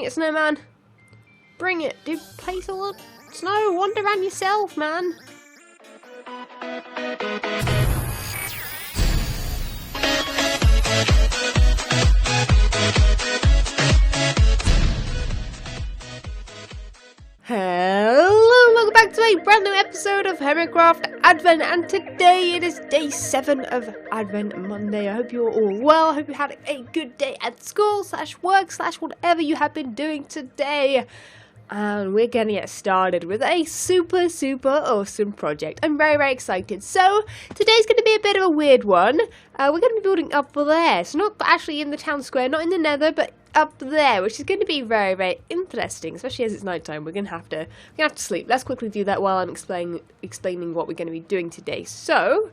it, Snowman. Bring it. Do place all the snow. Wander around yourself, man. Hello, welcome back to a brand new episode of Hermitcraft Advent, and today it is day 7 of Advent Monday. I hope you're all well. I hope you had a good day at school / work / whatever you have been doing today. And we're gonna get started with a super awesome project. I'm very excited. So today's gonna be a bit of a weird one. We're gonna be building up there, so not actually in the town square, not in the nether, but up there, which is going to be very interesting, especially as it's nighttime. We're gonna have to sleep. Let's quickly do that while I'm explaining what we're going to be doing today. So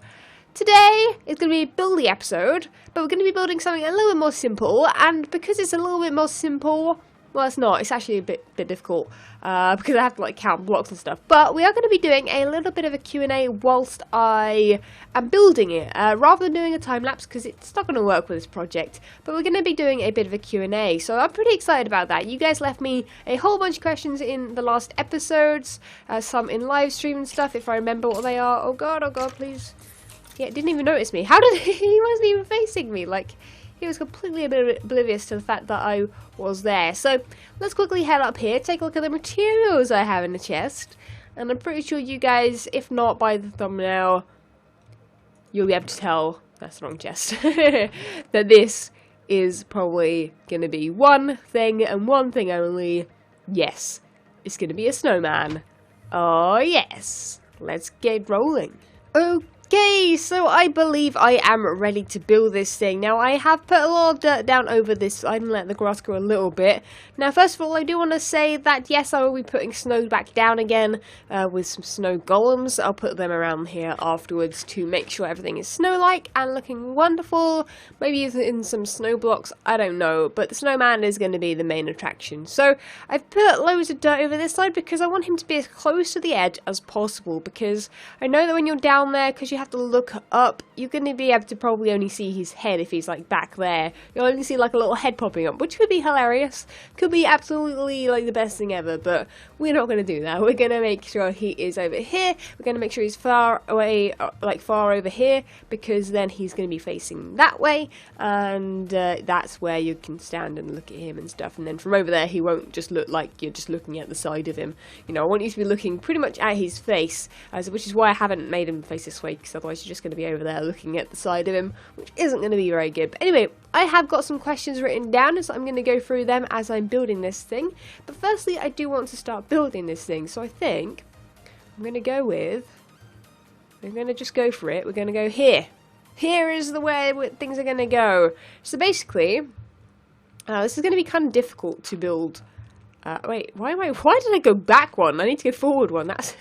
today is going to be a building episode, but we're going to be building something a little bit more simple. And because it's a little bit more simple, well, it's not. It's actually a bit difficult because I have to like count blocks and stuff. But we are going to be doing a little bit of a Q&A whilst I am building it, rather than doing a time lapse because it's not going to work with this project. But we're going to be doing a bit of a Q&A, so I'm pretty excited about that. You guys left me a whole bunch of questions in the last episodes, some in live stream and stuff. If I remember what they are. Oh god, please. Yeah, didn't even notice me. How did he wasn't even facing me? Like, he was completely oblivious to the fact that I was there. So let's quickly head up here, take a look at the materials I have in the chest. And I'm pretty sure you guys, if not by the thumbnail, you'll be able to tell, that's the wrong chest, that this is probably going to be one thing and one thing only. Yes, it's going to be a snowman. Oh yes, let's get rolling. Okay, so I believe I am ready to build this thing. Now, I have put a lot of dirt down over this, so I can let the grass grow a little bit. Now, first of all, I do want to say that, yes, I will be putting snow back down again with some snow golems. I'll put them around here afterwards to make sure everything is snow-like and looking wonderful. Maybe in some snow blocks, I don't know, but the snowman is going to be the main attraction. So, I've put loads of dirt over this side because I want him to be as close to the edge as possible, because I know that when you're down there, because you have to look up, you're going to be able to probably only see his head if he's like back there. You'll only see like a little head popping up, which could be hilarious, could be absolutely like the best thing ever, but we're not going to do that. We're going to make sure he is over here. We're going to make sure he's far away, like far over here, because then he's going to be facing that way, and that's where you can stand and look at him and stuff, and then from over there he won't just look like you're just looking at the side of him. You know, I want you to be looking pretty much at his face, which is why I haven't made him face this way, because otherwise you're just going to be over there looking at the side of him, which isn't going to be very good. But anyway, I have got some questions written down, so I'm going to go through them as I'm building this thing. But firstly, I do want to start building this thing, so I think I'm going to go with, we're going to just go for it. We're going to go here. Here is the way things are going to go. So basically, this is going to be kind of difficult to build. Wait, why did I go back one? I need to go forward one. That's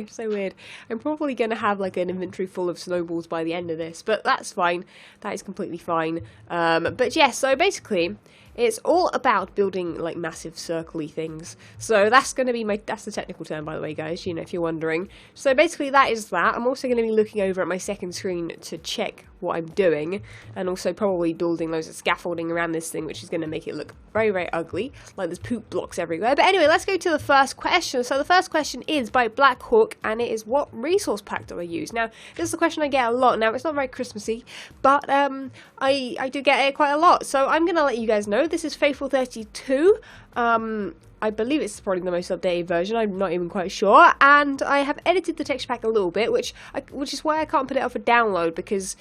so weird. I'm probably going to have like an inventory full of snowballs by the end of this, but that's fine. That is completely fine. But yeah, so basically, it's all about building like massive circly things. So that's going to be that's the technical term, by the way, guys, you know, if you're wondering. So basically that is that. I'm also going to be looking over at my second screen to check what I'm doing, and also probably building loads of scaffolding around this thing, which is going to make it look very ugly, like there's poop blocks everywhere. But anyway, let's go to the first question. So the first question is by Black Hawk, and it is, what resource pack do I use? Now, this is a question I get a lot. Now, it's not very Christmassy, but I do get it quite a lot, so I'm going to let you guys know. This is Faithful 32. I believe it's probably the most updated version, I'm not even quite sure, and I have edited the texture pack a little bit, which is why I can't put it up for download, because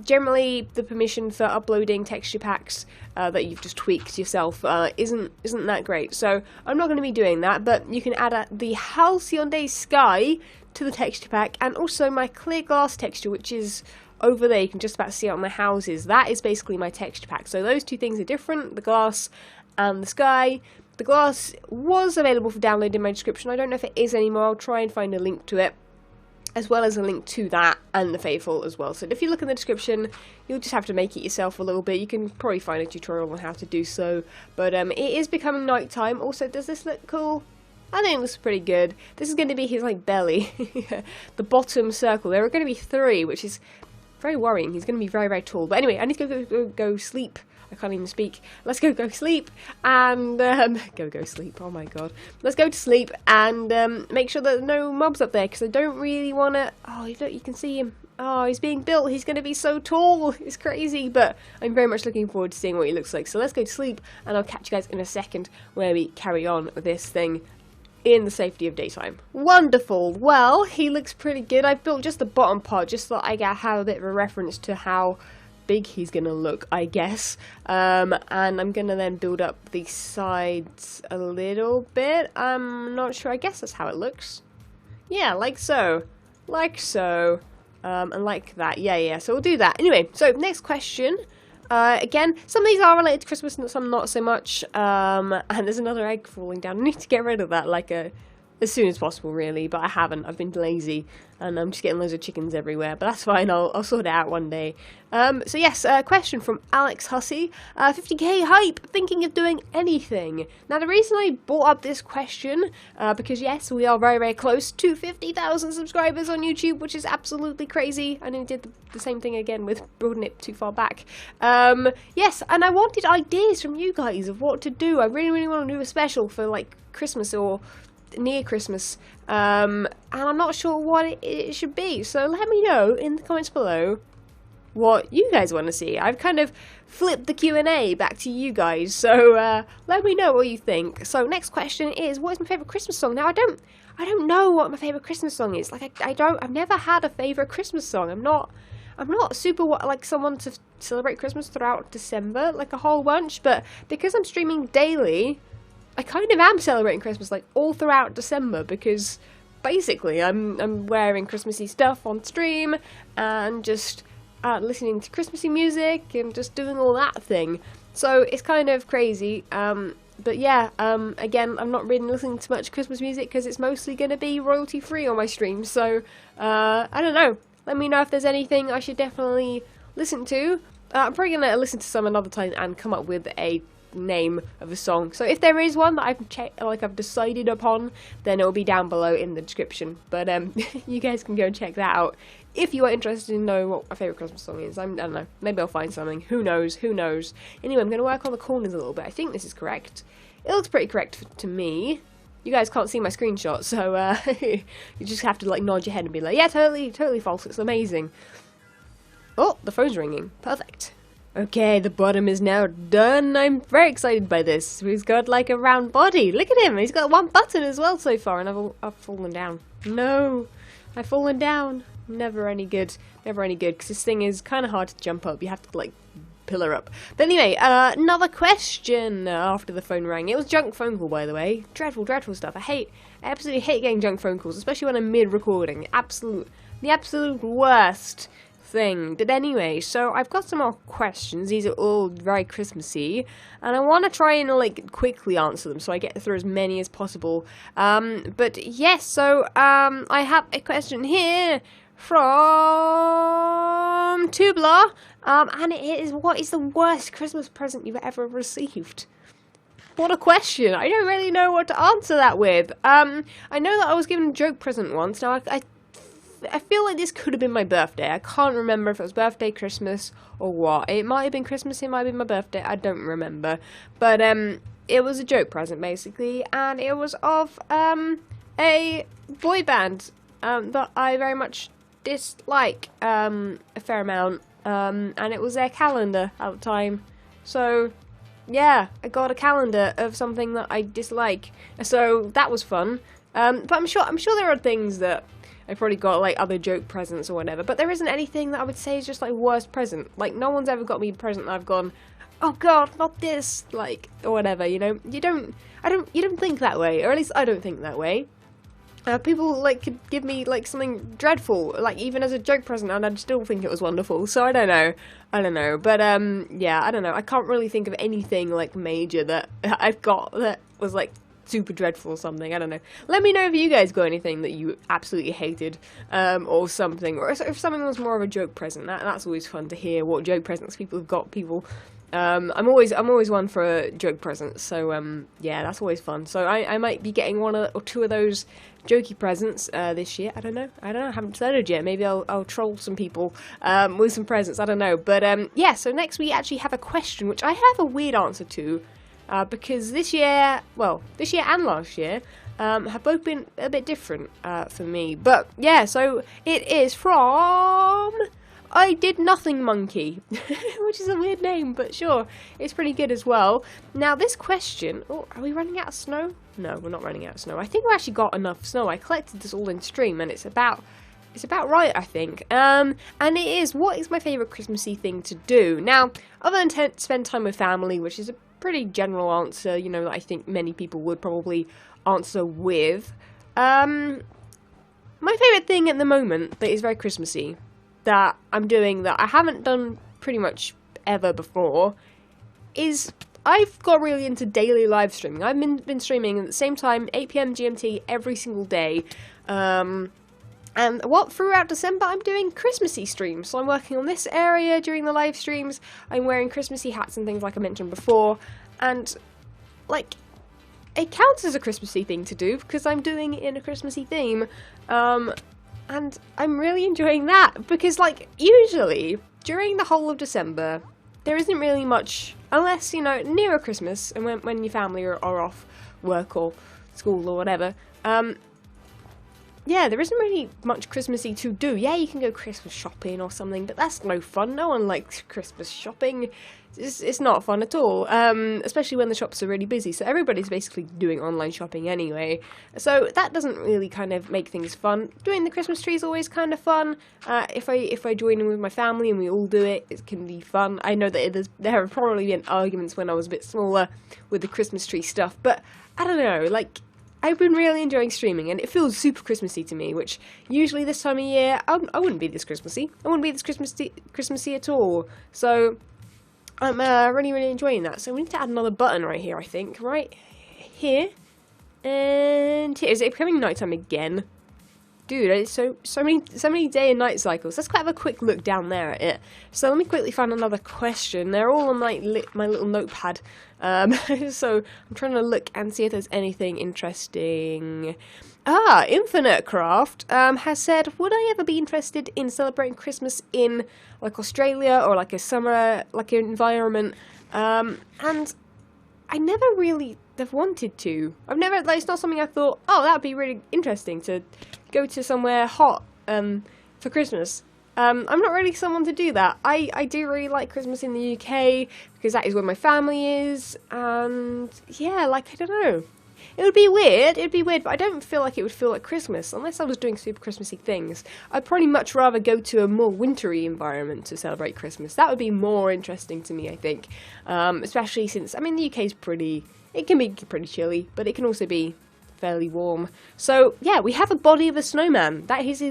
generally the permission for uploading texture packs that you've just tweaked yourself isn't that great, so I'm not going to be doing that. But you can add the Halcyon Sky to the texture pack, and also my clear glass texture, which is over there. You can just about see it on the houses. That is basically my texture pack, so those two things are different, the glass and the sky. The glass was available for download in my description. I don't know if it is anymore. I'll try and find a link to it, as well as a link to that and the Faithful as well. So if you look in the description, you'll just have to make it yourself a little bit. You can probably find a tutorial on how to do so. But it is becoming night time. Also, does this look cool? I think it looks pretty good. This is going to be his like belly, the bottom circle. There are going to be 3, which is very worrying. He's going to be very tall. But anyway, I need to go sleep. I can't even speak. Let's go sleep and go sleep. Oh my god. Let's go to sleep and make sure that no mobs up there because I don't really want to. Oh, you can see him. Oh, he's being built. He's going to be so tall. It's crazy, but I'm very much looking forward to seeing what he looks like. So let's go to sleep, and I'll catch you guys in a second where we carry on with this thing in the safety of daytime. Wonderful. Well, he looks pretty good. I've built just the bottom part just so I have a bit of a reference to how big he's going to look, I guess. And I'm going to then build up the sides a little bit. I'm not sure. I guess that's how it looks. Yeah, like so. Like so. And like that, yeah, so we'll do that. Anyway, so next question. Again, some of these are related to Christmas and some not so much. And there's another egg falling down. I need to get rid of that, like, as soon as possible, really. But I haven't. I've been lazy. And I'm just getting loads of chickens everywhere. But that's fine. I'll sort it out one day. So yes, a question from Alex Hussey. 50k hype, thinking of doing anything. Now, the reason I brought up this question, because yes, we are very, very close to 50,000 subscribers on YouTube, which is absolutely crazy. I nearly did the same thing again with building it too far back. Yes, and I wanted ideas from you guys of what to do. I really, really want to do a special for, like, Christmas or near Christmas, and I'm not sure what it should be, so let me know in the comments below what you guys want to see. I've kind of flipped the Q&A back to you guys, so let me know what you think. So next question is, what is my favourite Christmas song? Now I don't know what my favourite Christmas song is. Like I've never had a favourite Christmas song. I'm not super like someone to celebrate Christmas throughout December, like a whole bunch, but because I'm streaming daily, I kind of am celebrating Christmas like all throughout December because basically I'm wearing Christmassy stuff on stream and just listening to Christmassy music and just doing all that thing. So it's kind of crazy. But yeah, again, I'm not really listening to much Christmas music because it's mostly going to be royalty free on my stream. So I don't know. Let me know if there's anything I should definitely listen to. I'm probably going to listen to some another time and come up with a name of a song. So if there is one that I've decided upon, then it'll be down below in the description. But you guys can go and check that out if you are interested in knowing what my favourite Christmas song is. I don't know. Maybe I'll find something. Who knows? Who knows? Anyway, I'm going to work on the corners a little bit. I think this is correct. It looks pretty correct to me. You guys can't see my screenshot, so you just have to like nod your head and be like, yeah, totally false. It's amazing. Oh, the phone's ringing. Perfect. Okay, the bottom is now done. I'm very excited by this. He's got like a round body. Look at him. He's got one button as well so far, and I've fallen down. No, I've fallen down. Never any good. Never any good, because this thing is kind of hard to jump up. You have to like pillar up. But anyway, another question after the phone rang. It was junk phone call, by the way. Dreadful stuff. I absolutely hate getting junk phone calls, especially when I'm mid-recording. The absolute worst thing. But anyway, so I've got some more questions. These are all very Christmassy, and I want to try and like quickly answer them so I get through as many as possible. But yes, so I have a question here from Tubler, and it is, what is the worst Christmas present you've ever received? What a question. I don't really know what to answer that with. I know that I was given a joke present once. Now I feel like this could have been my birthday. I can't remember if it was birthday, Christmas, or what. It might have been Christmas, it might have been my birthday, I don't remember. But it was a joke present, basically, and it was of a boy band that I very much dislike a fair amount, and it was their calendar at the time. So yeah, I got a calendar of something that I dislike. So that was fun. But I'm sure there are things that I've probably got like other joke presents or whatever, but there isn't anything that I would say is just like worst present. Like no one's ever got me a present that I've gone, oh god, not this, like, or whatever, you know. You don't think that way, or at least I don't think that way. People like could give me like something dreadful, like even as a joke present, and I'd still think it was wonderful. So I don't know, but yeah, I don't know. I can't really think of anything like major that I've got that was like super dreadful or something. I don't know. Let me know if you guys got anything that you absolutely hated, or something, or if something was more of a joke present. That's always fun to hear what joke presents people have got people I'm always one for joke presents, so yeah, that's always fun. So I might be getting one or two of those jokey presents this year. I don't know. I haven't decided yet. Maybe I'll troll some people with some presents. I don't know. But yeah. So next we actually have a question which I have a weird answer to because this year and last year have both been a bit different for me. But yeah. So it is from I Did Nothing Monkey, which is a weird name, but sure, it's pretty good as well. Now, this question... Oh, are we running out of snow? No, we're not running out of snow. I think we actually got enough snow. I collected this all in stream, and it's about right, I think. And it is, what is my favourite Christmassy thing to do? Now, other than spend time with family, which is a pretty general answer, you know, that I think many people would probably answer with. My favourite thing at the moment that is very Christmassy that I'm doing that I haven't done pretty much ever before is I've got really into daily live streaming. I've been streaming at the same time, 8 PM GMT every single day. And throughout December I'm doing Christmassy streams. So I'm working on this area during the live streams. I'm wearing Christmassy hats and things like I mentioned before. And like it counts as a Christmassy thing to do because I'm doing it in a Christmassy theme. And I'm really enjoying that because, like, usually during the whole of December, there isn't really much, unless, you know, nearer Christmas and when your family are off work or school or whatever. Yeah, there isn't really much Christmassy to do. Yeah, you can go Christmas shopping or something, but that's no fun. No one likes Christmas shopping. It's not fun at all, especially when the shops are really busy. So everybody's basically doing online shopping anyway. So that doesn't really kind of make things fun. Doing the Christmas tree is always kind of fun. If I join in with my family and we all do it, it can be fun. I know that there have probably been arguments when I was a bit smaller with the Christmas tree stuff, but I don't know, like, I've been really enjoying streaming, and it feels super Christmassy to me, which usually this time of year, I wouldn't be this Christmassy. I wouldn't be this Christmassy at all. So I'm really, really enjoying that. So we need to add another button right here, I think. Right here. And here. Is it becoming nighttime again? Dude, it's so many day and night cycles. Let's have a quick look down there at it. So let me quickly find another question. They're all on my little notepad. So I'm trying to look and see if there's anything interesting. Hermitcraft has said, would I ever be interested in celebrating Christmas in like Australia or like a summer like environment? And I never really have wanted to. It's not something I thought, oh, that'd be really interesting to go to somewhere hot for Christmas. I'm not really someone to do that. I do really like Christmas in the UK because that is where my family is, and yeah, like, I don't know. It would be weird, but I don't feel like it would feel like Christmas unless I was doing super Christmassy things. I'd probably much rather go to a more wintry environment to celebrate Christmas. That would be more interesting to me, I think. Especially since, I mean, the UK's it can be pretty chilly, but it can also be fairly warm. So yeah, we have a body of a snowman. That is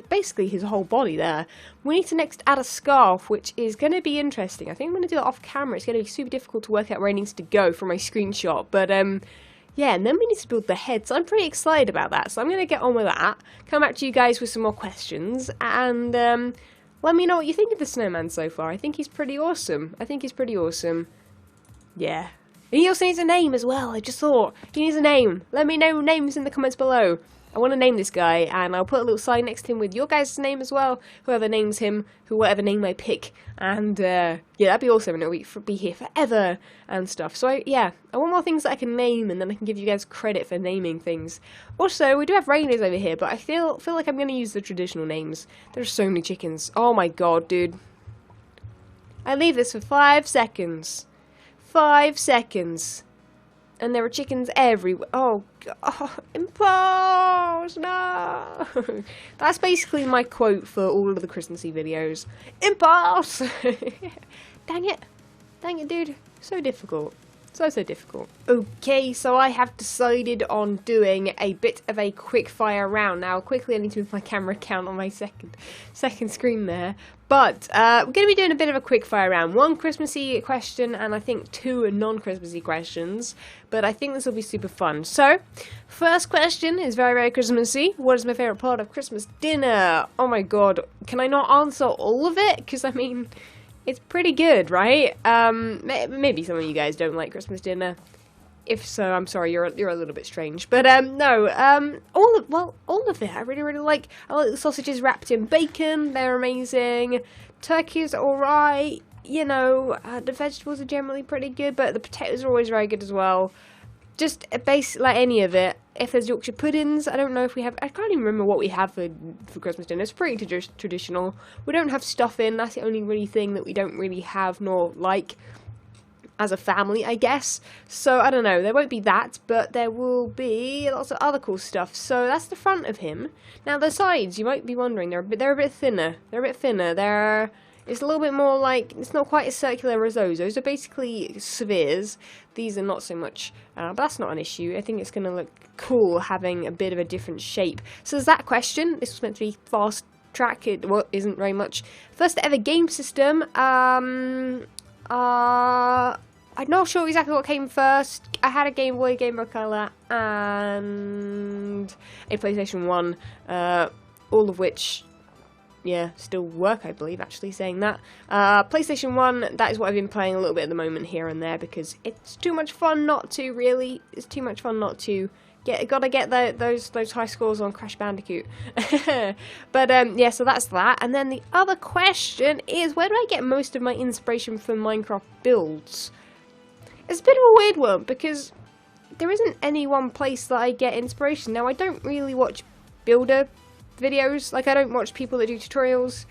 basically his whole body there. We need to next add a scarf, which is going to be interesting. I think I'm going to do it off camera. It's going to be super difficult to work out where it needs to go from my screenshot, but yeah, and then we need to build the head, so I'm pretty excited about that. So I'm going to get on with that, come back to you guys with some more questions, and let me know what you think of the snowman so far. I think he's pretty awesome. Yeah. And he also needs a name as well. I just thought, he needs a name. Let me know names in the comments below. I want to name this guy, and I'll put a little sign next to him with your guys' name as well. Whoever names him, whatever name I pick. And yeah, that'd be awesome, and it'll be here forever and stuff. So I want more things that I can name, and then I can give you guys credit for naming things. Also, we do have reindeers over here, but I feel like I'm going to use the traditional names. There's so many chickens. Oh my god, dude. I leave this for 5 seconds. 5 seconds. And there are chickens everywhere. Oh, God. Impulse! No! That's basically my quote for all of the Christmassy videos. Impulse! Dang it. Dang it, dude. So difficult. So difficult. Okay, so I have decided on doing a bit of a quick fire round. Now, quickly I need to move my camera count on my second screen there. But we're going to be doing a bit of a quick fire round. 1 Christmassy question and I think 2 non-Christmassy questions. But I think this will be super fun. So, first question is very, very Christmassy. What is my favourite part of Christmas dinner? Oh my god. Can I not answer all of it? Because, I mean, It's pretty good, right? Maybe some of you guys don't like Christmas dinner. If so, I'm sorry, you're a little bit strange. But no, all of it. I really like. I like the sausages wrapped in bacon. They're amazing. Turkey's alright. You know, the vegetables are generally pretty good, but the potatoes are always very good as well. Just like any of it. If there's Yorkshire puddings, I don't know if we have. I can't even remember what we have for Christmas dinner. It's pretty traditional. We don't have stuffing. That's the only really thing that we don't really have nor like as a family, I guess. So I don't know. There won't be that, but there will be lots of other cool stuff. So that's the front of him. Now the sides, you might be wondering, they're a bit thinner. It's a little bit more like, it's not quite as circular as those. Those are basically spheres. These are not so much, but that's not an issue. I think it's going to look cool having a bit of a different shape. So there's that question. This was meant to be fast track. It isn't very much. First ever game system. I'm not sure exactly what came first. I had a Game Boy, Game Boy Color, and a PlayStation 1, all of which, yeah, still work, I believe, actually, saying that. PlayStation 1, that is what I've been playing a little bit at the moment here and there, because it's too much fun not to, really. It's too much fun not to. Gotta get those high scores on Crash Bandicoot. But, yeah, so that's that. And then the other question is, where do I get most of my inspiration for Minecraft builds? It's a bit of a weird one, because there isn't any one place that I get inspiration. Now, I don't really watch builder videos. Like, I don't watch people that do tutorials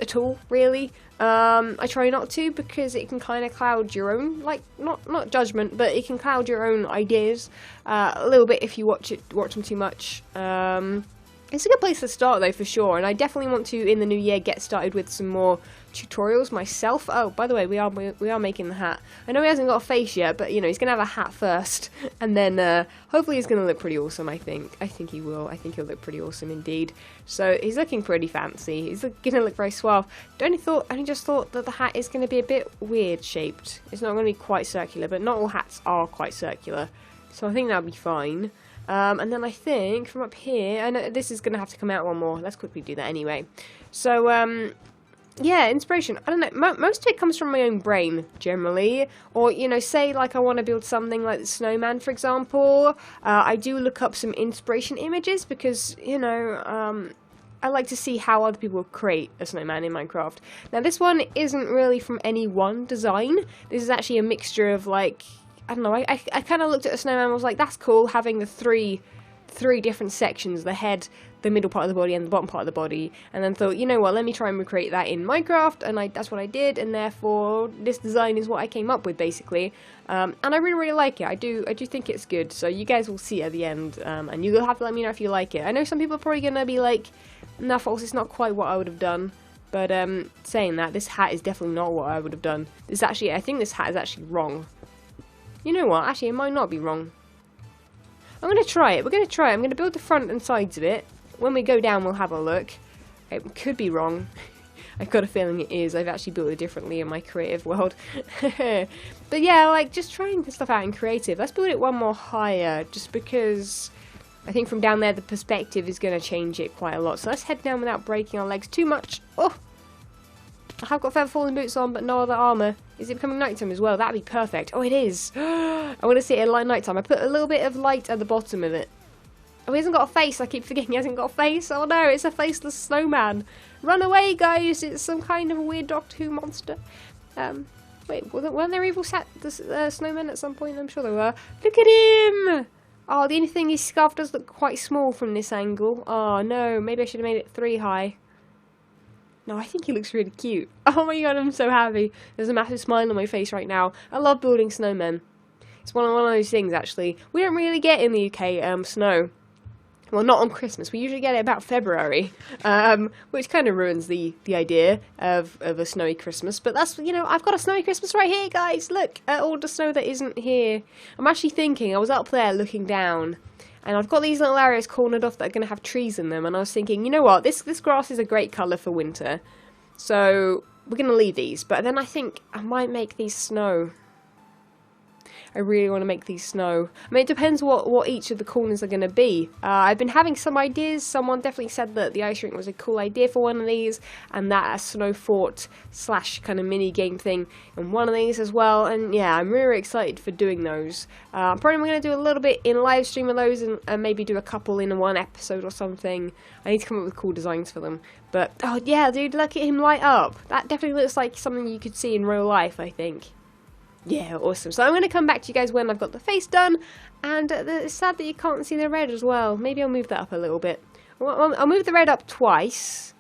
at all, really. I try not to, because it can kind of cloud your own, like, not judgment, but it can cloud your own ideas a little bit if you watch them too much. It's a good place to start, though, for sure, and I definitely want to, in the new year, get started with some more tutorials myself. Oh, by the way, we are making the hat. I know he hasn't got a face yet, but, you know, he's going to have a hat first, and then, hopefully he's going to look pretty awesome, I think. I think he will. I think he'll look pretty awesome, indeed. So, he's looking pretty fancy. He's going to look very suave. I only just thought that the hat is going to be a bit weird shaped. It's not going to be quite circular, but not all hats are quite circular. So, I think that'll be fine. And then I think from up here, I know this is going to have to come out one more. Let's quickly do that anyway. So, yeah, inspiration. I don't know. Most of it comes from my own brain, generally. Or, you know, say, like, I want to build something like the snowman, for example. I do look up some inspiration images because, you know, I like to see how other people create a snowman in Minecraft. Now, this one isn't really from any one design. This is actually a mixture of, like, I don't know, I kind of looked at a snowman and was like, that's cool, having the three different sections, the head, the middle part of the body, and the bottom part of the body, and then thought, you know what, let me try and recreate that in Minecraft, and that's what I did, and therefore, this design is what I came up with, basically, and I really like it. I do think it's good, so you guys will see at the end, and you'll have to let me know if you like it. I know some people are probably going to be like, nah, False, it's not quite what I would have done, but, saying that, this hat is definitely not what I would have done. I think this hat is actually wrong. You know what? Actually, it might not be wrong. I'm going to try it. We're going to try it. I'm going to build the front and sides of it. When we go down, we'll have a look. It could be wrong. I've got a feeling it is. I've actually built it differently in my creative world. But yeah, like, just trying this stuff out in creative. Let's build it one more higher, just because I think from down there, the perspective is going to change it quite a lot. So let's head down without breaking our legs too much. Oh! I have got feather falling boots on, but no other armour. Is it becoming nighttime as well? That'd be perfect. Oh, it is. I want to see it at nighttime. I put a little bit of light at the bottom of it. Oh, he hasn't got a face. I keep forgetting he hasn't got a face. Oh no, it's a faceless snowman. Run away, guys. It's some kind of a weird Doctor Who monster. Wait, weren't there evil snowmen at some point? I'm sure there were. Look at him. Oh, the only thing, his scarf does look quite small from this angle. Oh no, maybe I should have made it 3 high. No, I think he looks really cute. Oh my god, I'm so happy. There's a massive smile on my face right now. I love building snowmen. It's one of those things, actually. We don't really get in the UK snow. Well, not on Christmas. We usually get it about February, which kind of ruins the idea of a snowy Christmas. But that's, you know, I've got a snowy Christmas right here, guys. Look at all the snow that isn't here. I'm actually thinking, I was up there looking down, and I've got these little areas cornered off that are going to have trees in them, and I was thinking, you know what, this grass is a great colour for winter, so we're going to leave these, but then I think I might make these snow. I really want to make these snow. I mean, it depends what each of the corners are going to be. I've been having some ideas. Someone definitely said that the ice rink was a cool idea for one of these, and that a snow fort / kind of mini game thing in one of these as well. And yeah, I'm really excited for doing those. Probably going to do a little bit in live stream of those, and maybe do a couple in one episode or something. I need to come up with cool designs for them. But oh yeah, dude, look at him light up. That definitely looks like something you could see in real life, I think. Yeah, awesome. So I'm going to come back to you guys when I've got the face done, and it's sad that you can't see the red as well. Maybe I'll move that up a little bit. I'll move the red up twice.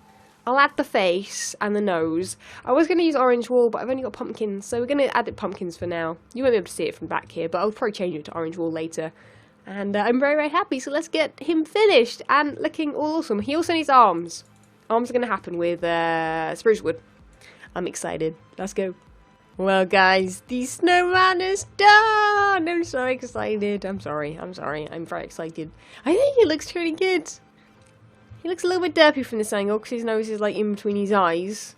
I'll add the face and the nose. I was going to use orange wool, but I've only got pumpkins, so we're going to add the pumpkins for now. You won't be able to see it from back here, but I'll probably change it to orange wool later. And I'm very, very happy, so let's get him finished and looking all awesome. He also needs arms. Arms are going to happen with spruce wood. I'm excited. Let's go. Well, guys, the snowman is done! I'm so excited. I'm sorry. I'm very excited. I think he looks pretty good. He looks a little bit derpy from this angle because his nose is like in between his eyes.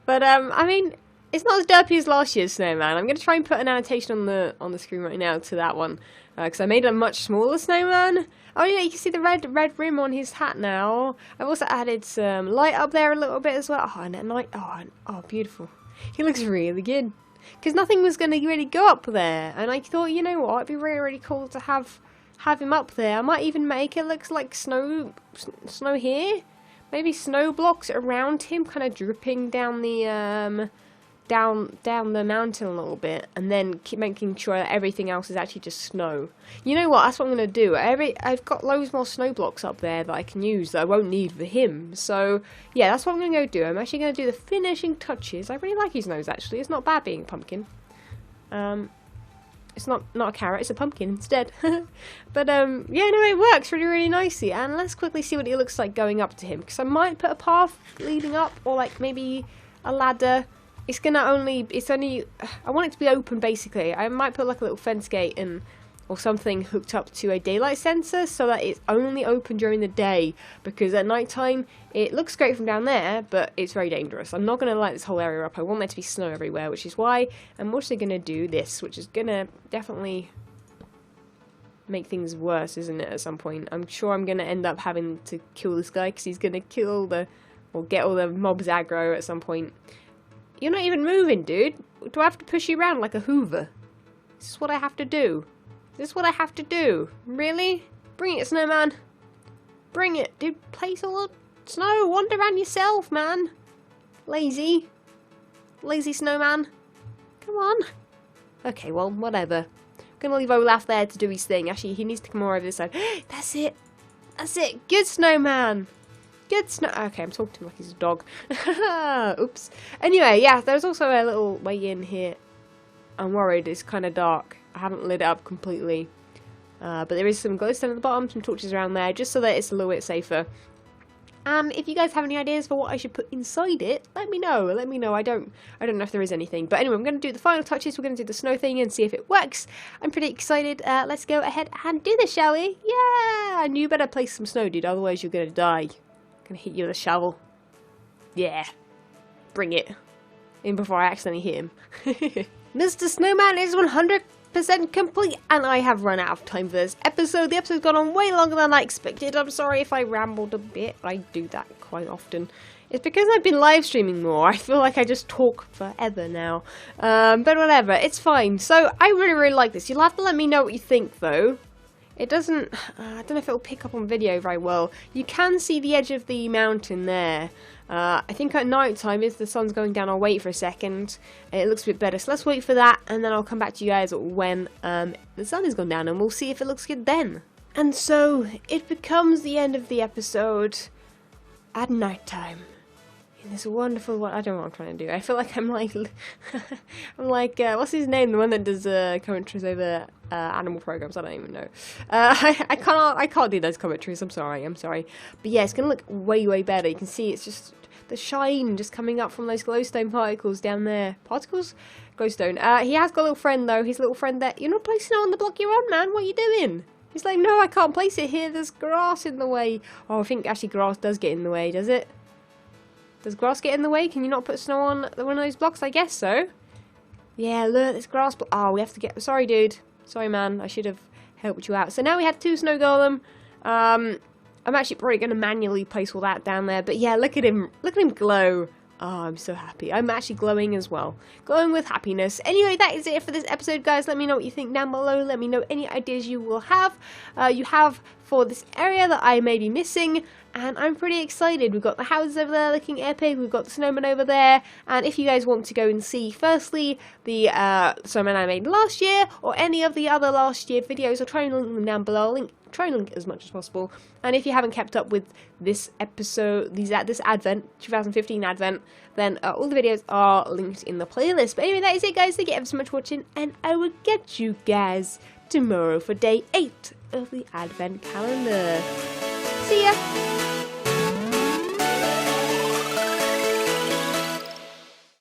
But I mean, it's not as derpy as last year's snowman. I'm going to try and put an annotation on the screen right now to that one because I made a much smaller snowman. Oh yeah, you can see the red rim on his hat now. I've also added some light up there a little bit as well. Oh, and at night, oh, beautiful. He looks really good. Because nothing was going to really go up there. And I thought, you know what, it'd be really, really cool to have him up there. I might even make it look like snow here. Maybe snow blocks around him, kind of dripping down the down the mountain a little bit, and then keep making sure that everything else is actually just snow. You know what? That's what I'm gonna do. I've got loads more snow blocks up there that I can use that I won't need for him. So yeah, that's what I'm gonna go do. I'm actually gonna do the finishing touches. I really like his nose actually. It's not bad being a pumpkin. It's not a carrot. It's a pumpkin instead. But yeah, no, it works really, really nicely. And let's quickly see what it looks like going up to him, because I might put a path leading up, or like maybe a ladder. It's only, I want it to be open basically. I might put like a little fence gate or something hooked up to a daylight sensor so that it's only open during the day, because at night time it looks great from down there, but it's very dangerous. I'm not going to light this whole area up. I want there to be snow everywhere, which is why I'm also going to do this, which is going to definitely make things worse, isn't it, at some point. I'm sure I'm going to end up having to kill this guy because he's going to get all the mobs aggro at some point. You're not even moving, dude. Do I have to push you around like a Hoover? Is this what I have to do? Is this what I have to do? Really? Bring it, snowman. Bring it. Dude, place all the snow. Wander around yourself, man. Lazy. Lazy snowman. Come on. Okay, well, whatever. I'm gonna leave Olaf there to do his thing. Actually, he needs to come more over this side. That's it. That's it. Good snowman. Good snow. Okay, I'm talking to him like he's a dog. Oops. Anyway, yeah, there's also a little way in here. I'm worried it's kind of dark. I haven't lit it up completely. But there is some glowstone at the bottom, some torches around there, just so that it's a little bit safer. And if you guys have any ideas for what I should put inside it, let me know. Let me know. I don't know if there is anything. But anyway, I'm going to do the final touches. We're going to do the snow thing and see if it works. I'm pretty excited. Let's go ahead and do this, shall we? Yeah! And you better place some snow, dude. Otherwise, you're going to die. Gonna hit you with a shovel. Yeah. Bring it. In before I accidentally hit him. Mr. Snowman is 100% complete, and I have run out of time for this episode. The episode's gone on way longer than I expected. I'm sorry if I rambled a bit. I do that quite often. It's because I've been live streaming more. I feel like I just talk forever now. But whatever, it's fine. So I really, really like this. You'll have to let me know what you think, though. It doesn't, I don't know if it'll pick up on video very well. You can see the edge of the mountain there. I think at night time, if the sun's going down, I'll wait for a second. It looks a bit better. So let's wait for that, and then I'll come back to you guys when the sun has gone down, and we'll see if it looks good then. And so, it becomes the end of the episode at night time. In this wonderful, what I don't know what I'm trying to do. I feel like I'm like, what's his name? The one that does commentaries over animal programs. I don't even know. I can't do those commentaries. I'm sorry. But yeah, it's gonna look way, way better. You can see it's just the shine just coming up from those glowstone particles down there. Particles? Glowstone. He has got a little friend though. His little friend there. You're not placing it on the block you're on, man. What are you doing? He's like, no, I can't place it here. There's grass in the way. Oh, I think actually grass does get in the way, does it? Does grass get in the way? Can you not put snow on one of those blocks? I guess so. Yeah, look, this grass. Oh, we have to get. Sorry, dude. Sorry, man. I should have helped you out. So now we have 2 snow golem. I'm actually probably going to manually place all that down there. But yeah, look at him. Look at him glow. Oh, I'm so happy. I'm actually glowing as well. Glowing with happiness. Anyway, that is it for this episode, guys. Let me know what you think down below. Let me know any ideas you will have. For this area that I may be missing. And I'm pretty excited. We've got the houses over there looking epic. We've got the snowman over there. And if you guys want to go and see, firstly, the snowman I made last year, or any of the other last year videos, I'll try and link them down below. Try and link as much as possible. And if you haven't kept up with this episode, this Advent, 2015 Advent, then all the videos are linked in the playlist. But anyway, that is it, guys. Thank you ever so much for watching, and I will get you guys tomorrow for day 8 of the Advent calendar. See ya!